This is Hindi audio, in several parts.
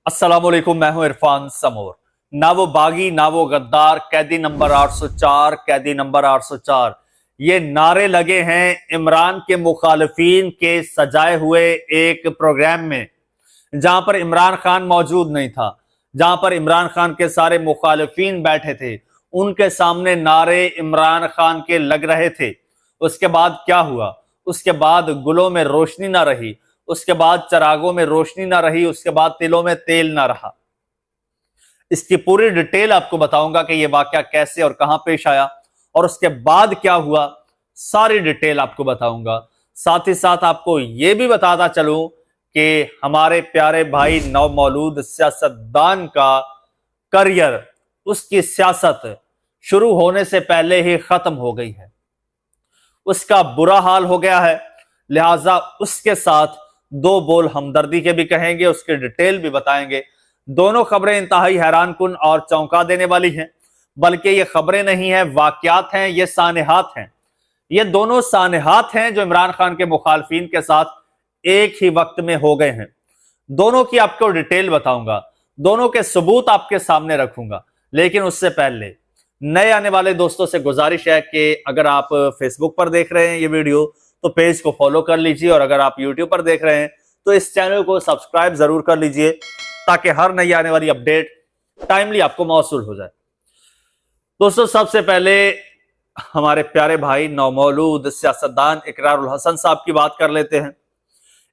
अस्सलामुअलैकुम, मैं हूं इरफान समोर। ना वो बागी ना वो गद्दार, कैदी नंबर 804, कैदी नंबर 804, ये नारे लगे हैं इमरान के मुखालिफिन के सजाए हुए एक प्रोग्राम में, जहां पर इमरान खान मौजूद नहीं था, जहां पर इमरान खान के सारे मुखालिफिन बैठे थे। उनके सामने नारे इमरान खान के लग रहे थे। उसके बाद क्या हुआ? उसके बाद गुलों में रोशनी ना रही, उसके बाद चरागों में रोशनी ना रही, उसके बाद तिलों में तेल ना रहा। इसकी पूरी डिटेल आपको बताऊंगा कि यह वाकया कैसे और कहां पेश आया और उसके बाद क्या हुआ, सारी डिटेल आपको बताऊंगा। साथ ही साथ आपको यह भी बताता चलूं कि हमारे प्यारे भाई नवमौलूद सियासतदान का करियर, उसकी सियासत शुरू होने से पहले ही खत्म हो गई है। उसका बुरा हाल हो गया है, लिहाजा उसके साथ दो बोल हमदर्दी के भी कहेंगे, उसके डिटेल भी बताएंगे। दोनों खबरें इंतहाई हैरान कुन और चौंका देने वाली हैं, बल्कि ये खबरें नहीं है, वाकयात हैं, ये सानेहात हैं। ये दोनों सानेहात हैं जो इमरान खान के मुखालफिन के साथ एक ही वक्त में हो गए हैं। दोनों की आपको डिटेल बताऊंगा, दोनों के सबूत आपके सामने रखूंगा। लेकिन उससे पहले नए आने वाले दोस्तों से गुजारिश है कि अगर आप फेसबुक पर देख रहे हैं ये वीडियो तो पेज को फॉलो कर लीजिए, और अगर आप यूट्यूब पर देख रहे हैं तो इस चैनल को सब्सक्राइब जरूर कर लीजिए, ताकि हर नई आने वाली अपडेट टाइमली आपको मौसूल हो जाए। दोस्तों, सबसे पहले हमारे प्यारे भाई नौमौलूद सियासतदान इकरारुल हसन साहब की बात कर लेते हैं।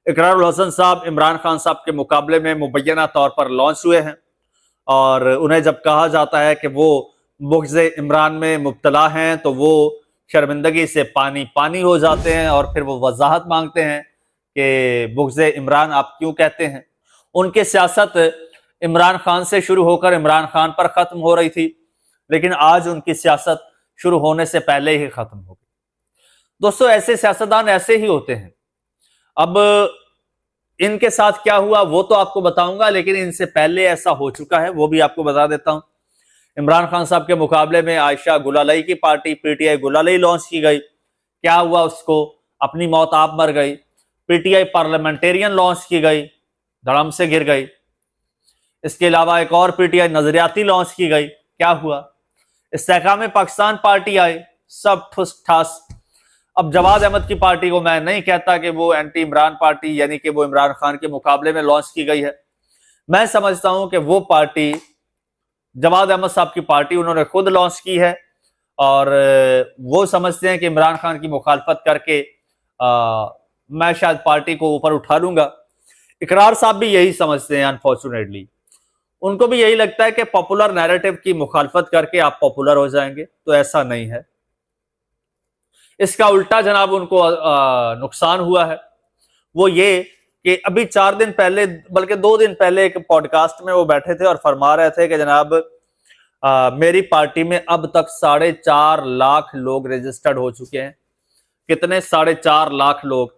इकरारुल हसन साहब इमरान खान साहब के मुकाबले में मुबैना तौर पर लॉन्च हुए हैं, और उन्हें जब कहा जाता है कि वो बुग़्ज़ इमरान में मुब्तला हैं तो वो शर्मिंदगी से पानी पानी हो जाते हैं, और फिर वो वजाहत मांगते हैं कि बुग़्ज़ इमरान आप क्यों कहते हैं। उनकी सियासत इमरान खान से शुरू होकर इमरान खान पर ख़त्म हो रही थी, लेकिन आज उनकी सियासत शुरू होने से पहले ही ख़त्म हो गई। दोस्तों, ऐसे सियासतदान ऐसे ही होते हैं। अब इनके साथ क्या हुआ वो तो आपको बताऊंगा, लेकिन इनसे पहले ऐसा हो चुका है वो भी आपको बता देता हूं। इमरान खान साहब के मुकाबले में आयशा गुलालई की पार्टी पीटीआई गुलालई लॉन्च की गई। क्या हुआ उसको? अपनी मौत आप मर गई। पीटीआई पार्लियामेंटेरियन लॉन्च की गई, धड़म से गिर गई। इसके अलावा एक और पीटीआई नजरियाती लॉन्च की गई, क्या हुआ? इस्तेहकाम पाकिस्तान पार्टी आई, सब ठुस ठास। अब जवाद अहमद की पार्टी को मैं नहीं कहता कि वो एंटी इमरान पार्टी, यानी कि वो इमरान खान के मुकाबले में लॉन्च की गई है। मैं समझता हूं कि वो पार्टी जवाद अहमद साहब की पार्टी उन्होंने खुद लॉन्च की है, और वो समझते हैं कि इमरान खान की मुखालफत करके मैं शायद पार्टी को ऊपर उठा लूंगा। इकरार साहब भी यही समझते हैं। अनफॉर्चुनेटली उनको भी यही लगता है कि पॉपुलर नैरेटिव की मुखालफत करके आप पॉपुलर हो जाएंगे, तो ऐसा नहीं है। इसका उल्टा जनाब उनको नुकसान हुआ है। वो ये कि अभी 4 दिन पहले, बल्कि 2 दिन पहले एक पॉडकास्ट में वो बैठे थे और फरमा रहे थे कि जनाब मेरी पार्टी में अब तक 4.5 लाख लोग रजिस्टर्ड हो चुके हैं। कितने? 4.5 लाख लोग।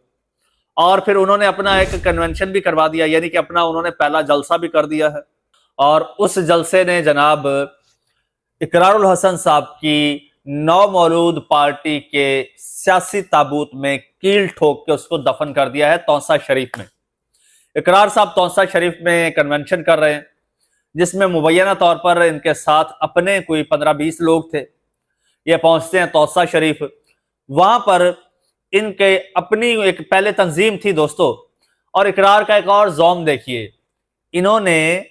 और फिर उन्होंने अपना एक कन्वेंशन भी करवा दिया, यानी कि अपना उन्होंने पहला जलसा भी कर दिया है, और उस जलसे ने जनाब इकरारुल हसन साहब की नौमौलूद पार्टी के सियासी ताबूत में कील ठोक के उसको दफन कर दिया है तौसा शरीफ में। इकरार साहब तौसा शरीफ में कन्वेंशन कर रहे हैं, जिसमें मुबैना तौर पर इनके साथ अपने कोई 15-20 लोग थे। ये पहुंचते हैं तौसा शरीफ, वहां पर इनके अपनी एक पहले तंजीम थी दोस्तों। और इकरार का एक और ज़ौम देखिए, इन्होंने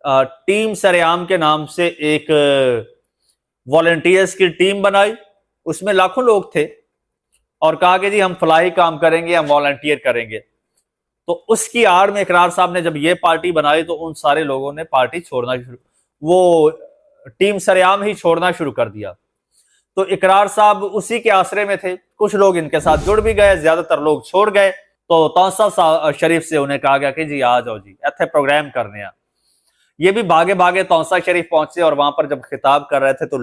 टीम सरेआम के नाम से एक वॉलंटियर्स की टीम बनाई, उसमें लाखों लोग थे, और कहा कि जी हम फलाही काम करेंगे, हम वॉलंटियर करेंगे। तो उसकी आड़ में इकरार साहब ने जब ये पार्टी बनाई तो उन सारे लोगों ने पार्टी छोड़ना वो टीम सरेआम ही छोड़ना शुरू कर दिया। तो इकरार साहब उसी के आसरे में थे। कुछ लोग इनके साथ जुड़ भी गए, ज्यादातर लोग छोड़ गए। तो तौसा शरीफ से उन्हें कहा गया कि जी आ जाओ जी, ऐसे प्रोग्राम करने हैं। ये भी भागे भागे तौसा शरीफ पहुंचे, और वहां पर जब खिताब कर रहे थे तो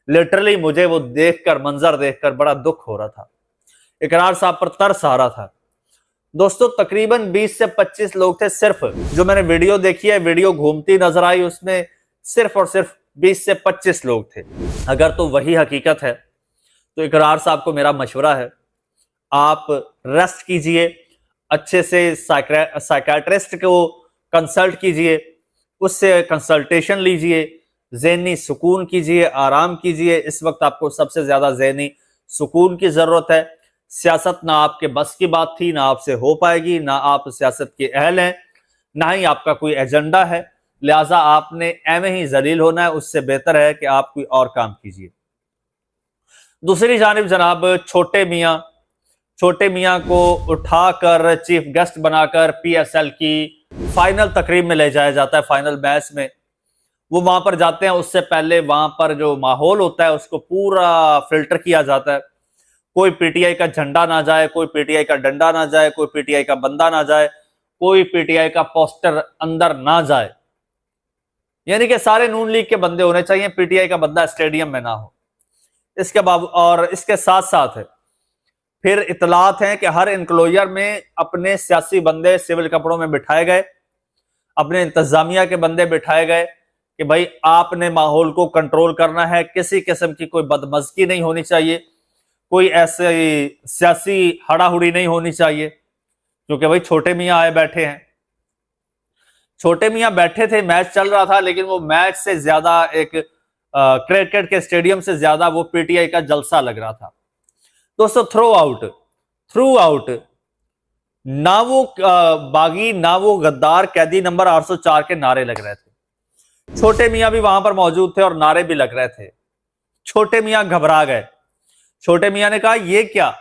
लिटरली मुझे वो देखकर, मंजर देखकर बड़ा दुख हो रहा था। इकरार साहब पर तरस आ रहा था। दोस्तों, तकरीबन 20 से 25 लोग थे। सिर्फ जो मैंने वीडियो देखी है, वीडियो घूमती नजर आई, उसमें सिर्फ और सिर्फ 20 से 25 लोग थे। अगर तो वही हकीकत है तो इकरार साहब को मेरा मशवरा है, आप रेस्ट कीजिए, अच्छे से साइकियाट्रिस्ट को कंसल्ट कीजिए, उससे कंसल्टेशन लीजिए, ज़हनी सुकून कीजिए, आराम कीजिए। इस वक्त आपको सबसे ज्यादा ज़हनी सुकून की जरूरत है। सियासत ना आपके बस की बात थी, ना आपसे हो पाएगी, ना आप सियासत के अहल हैं, ना ही आपका कोई एजेंडा है। लिहाजा आपने एवं ही जलील होना है। उससे बेहतर है कि आप कोई और काम कीजिए। दूसरी जानिब जनाब छोटे मियाँ को उठाकर चीफ गेस्ट बनाकर PSL की फाइनल तकरीब में ले जाया जाता है। फाइनल मैच में वो वहां पर जाते हैं। उससे पहले वहां पर जो माहौल होता है उसको पूरा फिल्टर किया जाता है। कोई PTI का झंडा ना जाए, कोई PTI का डंडा ना जाए, कोई PTI का बंदा ना जाए, कोई PTI का पोस्टर अंदर ना जाए। यानी कि सारे नून लीग के बंदे होने चाहिए, PTI का बंदा स्टेडियम में ना हो। इसके बावजूद और इसके साथ साथ फिर इतलात हैं कि हर इंक्लोजर में अपने सियासी बंदे सिविल कपड़ों में बिठाए गए, अपने इंतजामिया के बंदे बिठाए गए कि भाई आपने माहौल को कंट्रोल करना है। किसी किस्म की कोई बदमज़गी नहीं होनी चाहिए, कोई ऐसे सियासी हड़ाहुड़ी नहीं होनी चाहिए, क्योंकि भाई छोटे मियाँ आए बैठे हैं। छोटे मियाँ बैठे थे, मैच चल रहा था, लेकिन वो मैच से ज्यादा एक क्रिकेट के स्टेडियम से ज्यादा वो PTI का जलसा लग रहा था। दोस्तों थ्रू आउट ना वो बागी ना वो गद्दार, कैदी नंबर 804 के नारे लग रहे थे। छोटे मियाँ भी वहां पर मौजूद थे और नारे भी लग रहे थे। छोटे मियाँ घबरा गए। छोटे मियाँ ने कहा ये क्या,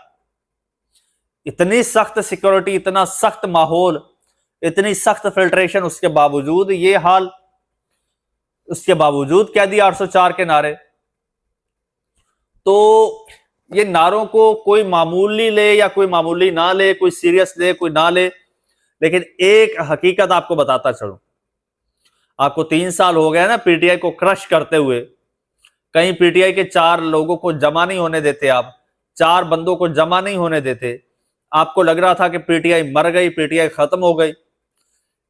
इतनी सख्त सिक्योरिटी, इतना सख्त माहौल, इतनी सख्त फिल्ट्रेशन, उसके बावजूद ये हाल, उसके बावजूद कैदी 804 के नारे। तो ये नारों को कोई मामूली ले या कोई मामूली ना ले, कोई सीरियस ले कोई ना ले, लेकिन एक हकीकत आपको बताता चलूं। आपको 3 साल हो गए ना PTI को क्रश करते हुए। कहीं PTI के 4 लोगों को जमा नहीं होने देते, आप 4 बंदों को जमा नहीं होने देते। आपको लग रहा था कि PTI मर गई, PTI खत्म हो गई।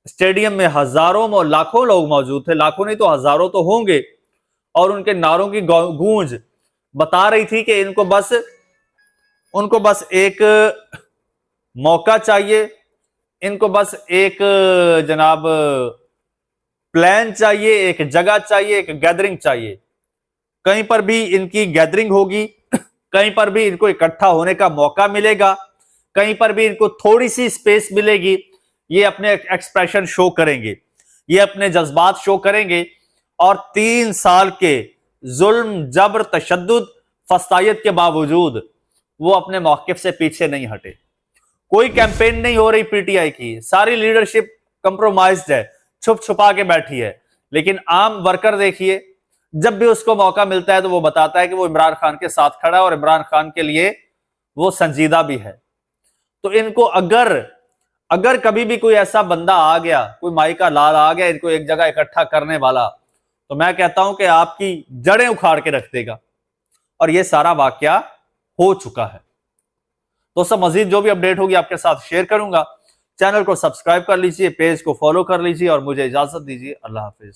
स्टेडियम में हजारों लाखों लोग मौजूद थे, लाखों नहीं तो हजारों तो होंगे, और उनके नारों की गूंज बता रही थी कि उनको बस एक मौका चाहिए, इनको बस एक जनाब प्लान चाहिए, एक जगह चाहिए, एक गैदरिंग चाहिए। कहीं पर भी इनकी गैदरिंग होगी, कहीं पर भी इनको इकट्ठा होने का मौका मिलेगा, कहीं पर भी इनको थोड़ी सी स्पेस मिलेगी, ये अपने एक्सप्रेशन शो करेंगे, ये अपने जज्बात शो करेंगे। और 3 साल के जुल्म, जबर, तशद्दुद, फसायत के बावजूद वो अपने मौकिफ से पीछे नहीं हटे। कोई कैंपेन नहीं हो रही PTI की, सारी लीडरशिप कंप्रोमाइज्ड है, छुप छुपा के बैठी है। लेकिन आम वर्कर देखिए, जब भी उसको मौका मिलता है तो वो बताता है कि वो इमरान खान के साथ खड़ा है और इमरान खान के लिए वो संजीदा भी है। तो इनको अगर कभी भी कोई ऐसा बंदा आ गया, कोई माई का लाल आ गया इनको एक जगह इकट्ठा करने वाला, तो मैं कहता हूं कि आपकी जड़ें उखाड़ के रख देगा। और यह सारा वाकया हो चुका है। दोस्तों मजीद जो भी अपडेट होगी आपके साथ शेयर करूंगा। चैनल को सब्सक्राइब कर लीजिए, पेज को फॉलो कर लीजिए और मुझे इजाजत दीजिए। अल्लाह हाफिज।